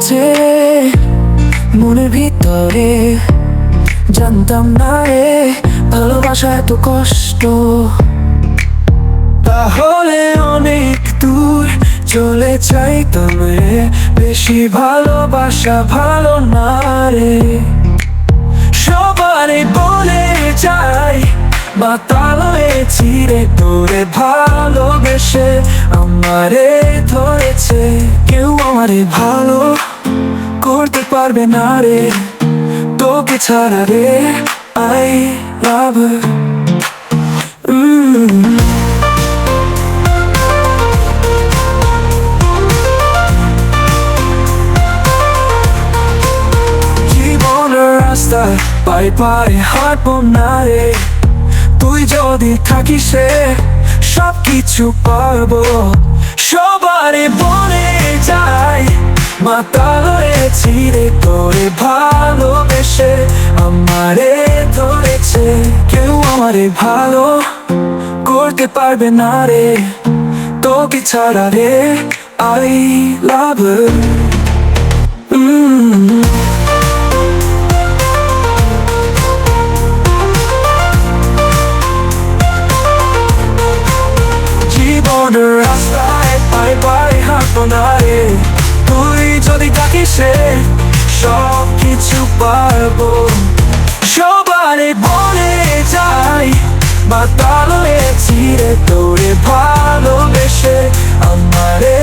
আছে মনের ভিতরে, জানতাম না রে ভালোবাসা এত কষ্ট। তাহলে অনেক দূর চলে যাইতাম রে, বেশি ভালোবাসা ভালো না রে। সবারই বলে যাই মাতাল হয়েছি রে, তোরে ভালোবেসে আমারে ধরেছে। কেউ আমারে ভালো করতে পারবে না রে, তোকে ছাড়া রে। I love her. জীবনের রাস্তায় পায়ে পায়ে হাঁটবো না রে, তুই যদি থাকিস রে সব কিছু পারবো। সবারই বলে যায় মাতাল হয়েছি রে, তোরে ভালোবেসে আমারে ধরেছে। কেউ আমারে ভালো করতে পারবে না রে, তোকে ছাড়া রে। I love her. জীবনের রাস্তায় পায়ে পায়ে হাঁটবো না রে, তুই যদি থাকিস রে সব কিছু পারবো। সবারই বলে যাই মাতাল হয়েছি রে, তোরে ভালোবেসে আমারে